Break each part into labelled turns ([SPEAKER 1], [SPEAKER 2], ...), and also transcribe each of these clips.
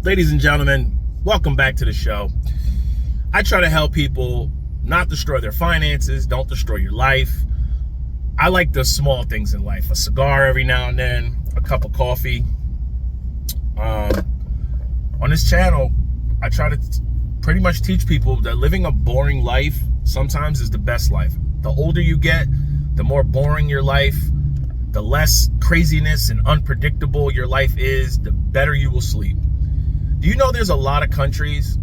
[SPEAKER 1] Ladies and gentlemen, welcome back to the show. I try to help people not destroy their finances, don't destroy your life. I like the small things in life, a cigar every now and then, a cup of coffee. On this channel, I try to pretty much teach people that living a boring life sometimes is the best life. The older you get, the more boring your life, the less craziness and unpredictable your life is, the better you will sleep. Do you know there's a lot of countries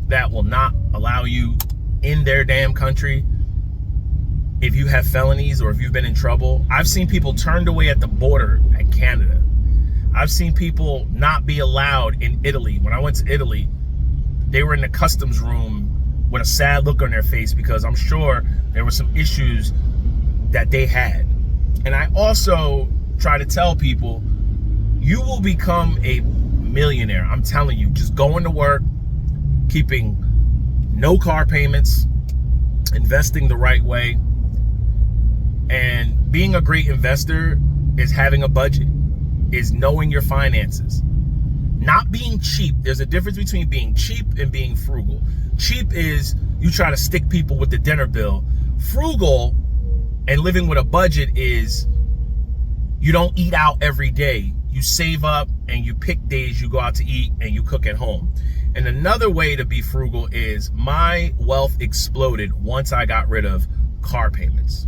[SPEAKER 1] that will not allow you in their damn country if you have felonies or if you've been in trouble? I've seen people turned away at the border at Canada. I've seen people not be allowed in Italy. When I went to Italy, they were in the customs room with a sad look on their face because I'm sure there were some issues that they had. And I also try to tell people, you will become a millionaire. I'm telling you, just going to work, keeping no car payments, investing the right way. And being a great investor is having a budget, is knowing your finances, not being cheap. There's a difference between being cheap and being frugal. Cheap is you try to stick people with the dinner bill. Frugal and living with a budget is you don't eat out every day. You save up and you pick days you go out to eat and you cook at home. And another way to be frugal is my wealth exploded once I got rid of car payments.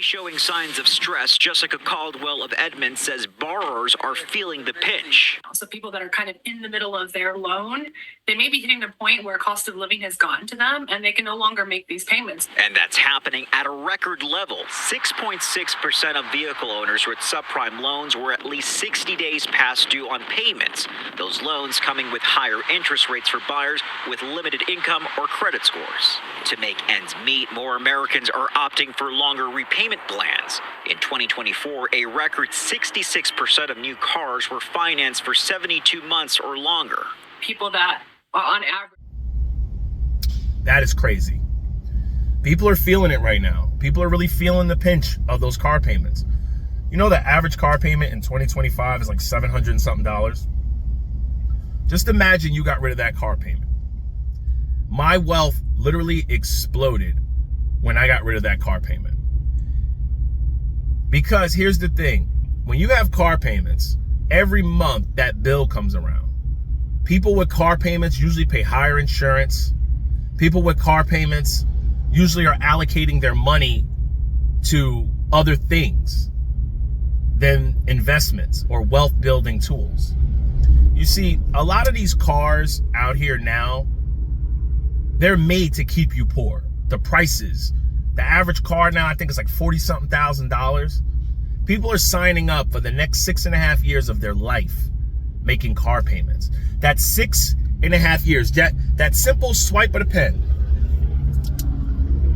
[SPEAKER 2] Showing signs of stress, Jessica Caldwell of Edmond says borrowers are feeling the pinch.
[SPEAKER 3] So people that are kind of in the middle of their loan, they may be hitting the point where cost of living has gotten to them and they can no longer make these payments.
[SPEAKER 2] And that's happening at a record level. 6.6% of vehicle owners with subprime loans were at least 60 days past due on payments. Those loans coming with higher interest rates for buyers with limited income or credit scores. To make ends meet, more Americans are opting for longer repayment plans. In 2024, a record 66% of new cars were financed for 72 months or longer.
[SPEAKER 3] People that on average.
[SPEAKER 1] That is crazy. People are feeling it right now. People are really feeling the pinch of those car payments. You know, the average car payment in 2025 is like $700 and something. Just imagine you got rid of that car payment. My wealth literally exploded when I got rid of that car payment. Because here's the thing, when you have car payments, every month that bill comes around. People with car payments usually pay higher insurance. People with car payments usually are allocating their money to other things than investments or wealth building tools. You see, a lot of these cars out here now, they're made to keep you poor. The prices, the average car now, I think it's like $40-something thousand. People are signing up for the next 6.5 years of their life making car payments. That's 6.5 years. That simple swipe of the pen.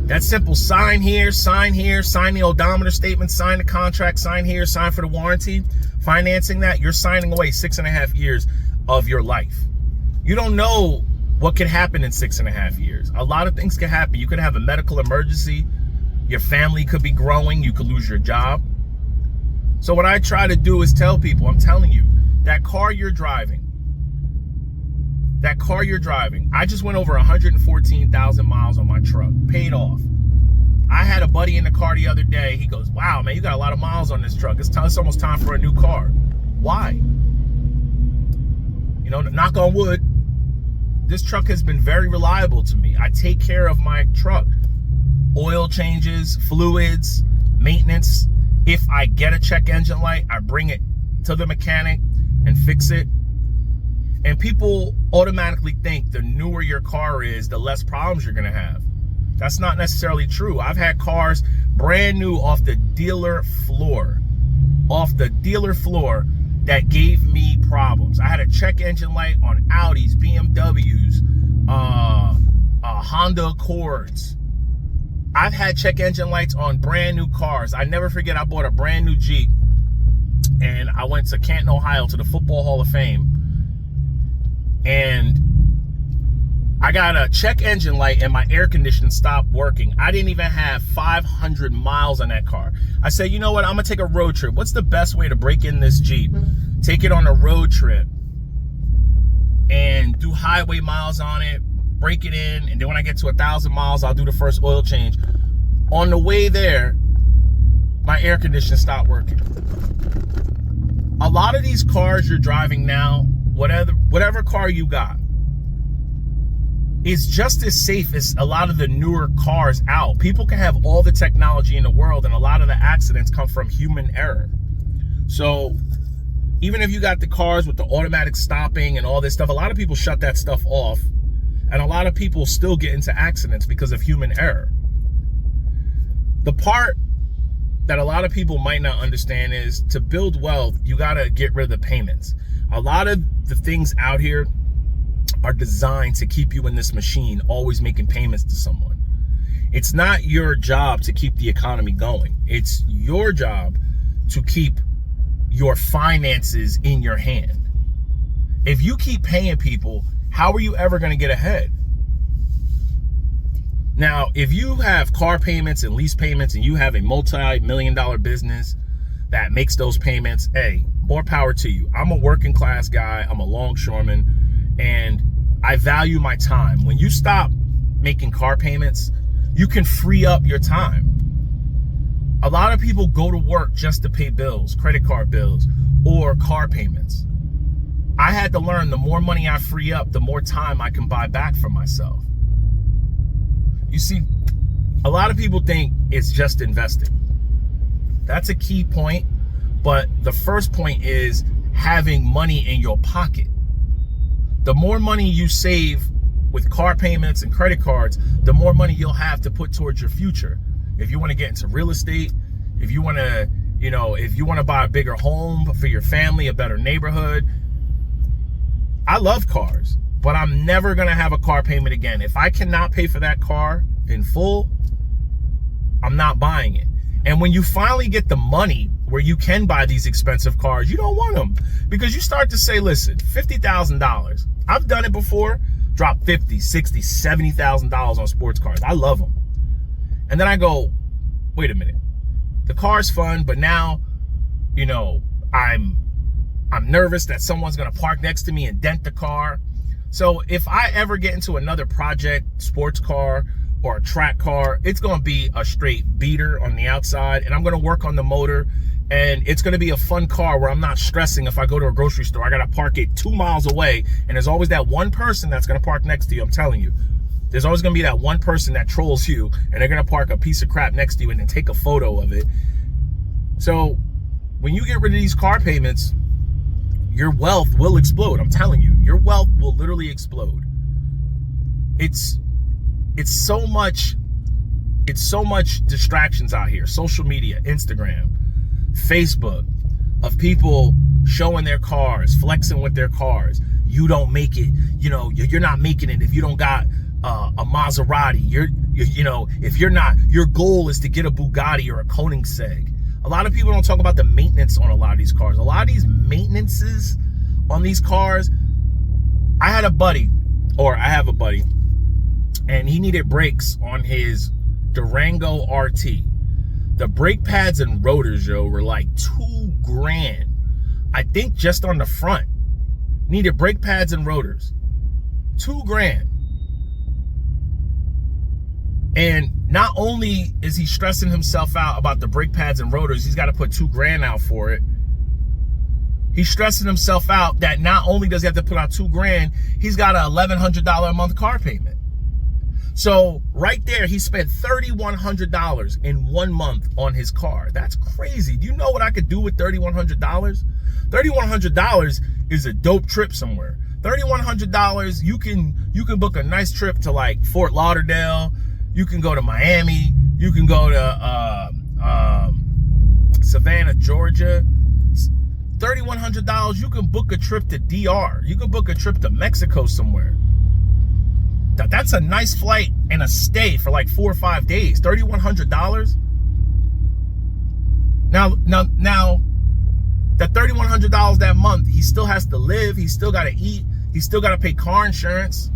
[SPEAKER 1] That simple sign here, sign the odometer statement, sign the contract, sign here, sign for the warranty. Financing that, you're signing away 6.5 years of your life. You don't know what could happen in 6.5 years. A lot of things can happen. You could have a medical emergency. Your family could be growing. You could lose your job. So what I try to do is tell people, I'm telling you, that car you're driving, I just went over 114,000 miles on my truck, paid off. I had a buddy in the car the other day. He goes, wow, man, you got a lot of miles on this truck. It's almost time for a new car. Why? You know, knock on wood, this truck has been very reliable to me. I take care of my truck. Oil changes, fluids, maintenance. If I get a check engine light, I bring it to the mechanic and fix it. And people automatically think the newer your car is, the less problems you're gonna have. That's not necessarily true. I've had cars brand new off the dealer floor that gave me problems. I had a check engine light on Audis, BMWs, Honda Accords. I've had check engine lights on brand new cars. I never forget, I bought a brand new Jeep and I went to Canton, Ohio to the Football Hall of Fame. And I got a check engine light and my air conditioning stopped working. I didn't even have 500 miles on that car. I said, you know what? I'm gonna take a road trip. What's the best way to break in this Jeep? Take it on a road trip. and do highway miles on it, break it in, and then when I get to 1,000 miles, I'll do the first oil change. On the way there, my air conditioner stopped working. A lot of these cars you're driving now, whatever car you got, is just as safe as a lot of the newer cars out. People can have all the technology in the world, and a lot of the accidents come from human error. So even if you got the cars with the automatic stopping and all this stuff, a lot of people shut that stuff off, and a lot of people still get into accidents because of human error. The part that a lot of people might not understand is, to build wealth, you got to get rid of the payments. A lot of the things out here are designed to keep you in this machine, always making payments to someone. It's not your job to keep the economy going. It's your job to keep your finances in your hand. If you keep paying people, how are you ever going to get ahead? Now, if you have car payments and lease payments and you have a multi-million-dollar business that makes those payments, hey, more power to you. I'm a working class guy. I'm a longshoreman, and I value my time. When you stop making car payments, you can free up your time. A lot of people go to work just to pay bills, credit card bills, or car payments. I had to learn, the more money I free up, the more time I can buy back for myself. You see, a lot of people think it's just investing. That's a key point, but the first point is having money in your pocket. The more money you save with car payments and credit cards, the more money you'll have to put towards your future. If you want to get into real estate, if you want to, if you want to buy a bigger home for your family, a better neighborhood. I love cars, but I'm never going to have a car payment again. If I cannot pay for that car in full, I'm not buying it. And when you finally get the money where you can buy these expensive cars, you don't want them, because you start to say, listen, $50,000. I've done it before. Drop $50,000, $60,000, $70,000 on sports cars. I love them. And then I go, wait a minute. The car's fun, but now, I'm nervous that someone's going to park next to me and dent the car. So if I ever get into another project, sports car or a track car, it's going to be a straight beater on the outside, and I'm going to work on the motor, and it's going to be a fun car where I'm not stressing if I go to a grocery store. I got to park it 2 miles away, and there's always that one person that's going to park next to you. I'm telling you. There's always going to be that one person that trolls you, and they're going to park a piece of crap next to you and then take a photo of it. So when you get rid of these car payments, your wealth will explode. I'm telling you, your wealth will literally explode. It's so much distractions out here. Social media, Instagram, Facebook, of people showing their cars, flexing with their cars. You don't make it, you're not making it if you don't got a Maserati. If you're not, your goal is to get a Bugatti or a Koenigsegg. A lot of people don't talk about the maintenance on a lot of these cars. A lot of these maintenances on these cars. I have a buddy, and he needed brakes on his Durango RT. The brake pads and rotors, were like $2,000. I think just on the front. Needed brake pads and rotors. $2,000. And not only is he stressing himself out about the brake pads and rotors, he's got to put $2,000 out for it. He's stressing himself out that not only does he have to put out $2,000, he's got a $1,100 a month car payment. So right there, he spent $3,100 in 1 month on his car. That's crazy. Do you know what I could do with $3,100? $3,100 is a dope trip somewhere. $3,100, you can book a nice trip to like Fort Lauderdale. You can go to Miami. You can go to Savannah, Georgia. $3,100, you can book a trip to DR. You can book a trip to Mexico somewhere. That's a nice flight and a stay for like 4 or 5 days. $3,100. Now, that $3,100 that month, he still has to live. He still got to eat. He still got to pay car insurance.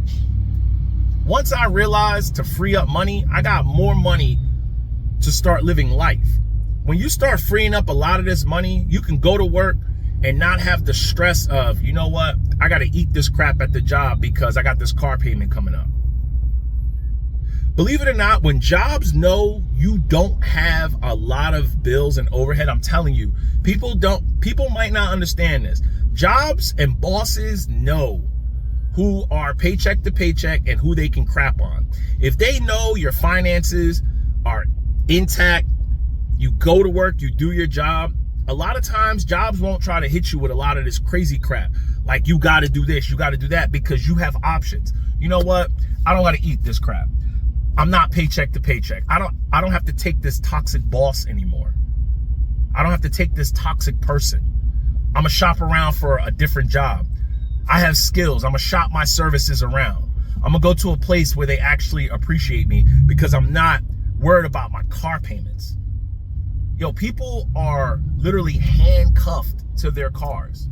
[SPEAKER 1] Once I realized to free up money, I got more money to start living life. When you start freeing up a lot of this money, you can go to work and not have the stress of, you know what, I got to eat this crap at the job because I got this car payment coming up. Believe it or not, when jobs know you don't have a lot of bills and overhead, I'm telling you, people might not understand this. Jobs and bosses know who are paycheck to paycheck and who they can crap on. If they know your finances are intact, you go to work, you do your job, a lot of times jobs won't try to hit you with a lot of this crazy crap. Like, you got to do this, you got to do that, because you have options. You know what? I don't got to eat this crap. I'm not paycheck to paycheck. I don't have to take this toxic boss anymore. I don't have to take this toxic person. I'm gonna shop around for a different job. I have skills. I'm gonna shop my services around. I'm gonna go to a place where they actually appreciate me because I'm not worried about my car payments. Yo, people are literally handcuffed to their cars.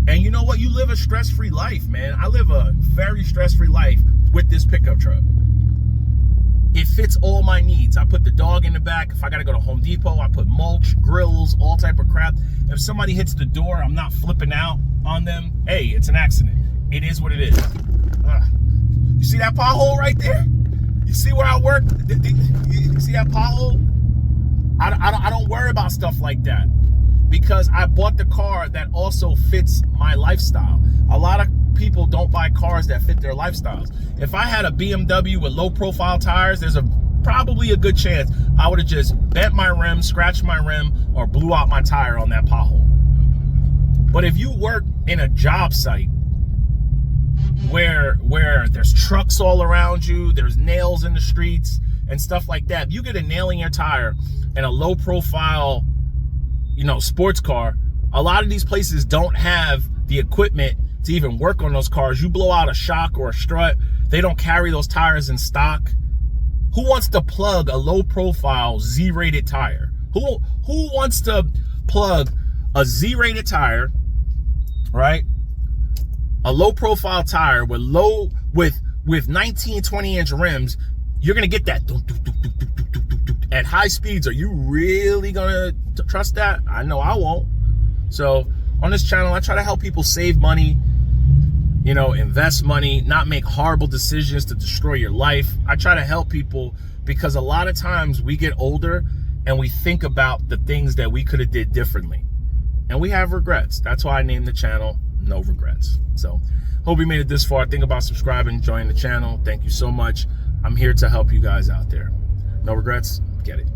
[SPEAKER 1] And you know what? You live a stress-free life, man. I live a very stress-free life with this pickup truck. It fits all my needs. I put the dog in the back. If I gotta go to Home Depot, I put mulch, grills, all type of crap. If somebody hits the door, I'm not flipping out on them. Hey, it's an accident. It is what it is. You see that pothole right there? You see where I work? You see that pothole? I don't worry about stuff like that because I bought the car that also fits my lifestyle. A lot of people don't buy cars that fit their lifestyles. If I had a BMW with low profile tires, there's probably a good chance I would have just bent my rim, scratched my rim, or blew out my tire on that pothole. But if you work in a job site where there's trucks all around you, there's nails in the streets and stuff like that, you get a nail in your tire in a low profile, sports car, a lot of these places don't have the equipment to even work on those cars. You blow out a shock or a strut, they don't carry those tires in stock. Who wants to plug a low profile Z-rated tire? Who wants to plug a Z-rated tire, right? A low profile tire with 19, 20 inch rims. You're gonna get that at high speeds. Are you really gonna trust that? I know I won't. So on this channel, I try to help people save money, invest money, not make horrible decisions to destroy your life. I try to help people because a lot of times we get older and we think about the things that we could have did differently. And we have regrets. That's why I named the channel No Regrets. So hope you made it this far. Think about subscribing, joining the channel. Thank you so much. I'm here to help you guys out there. No regrets, get it.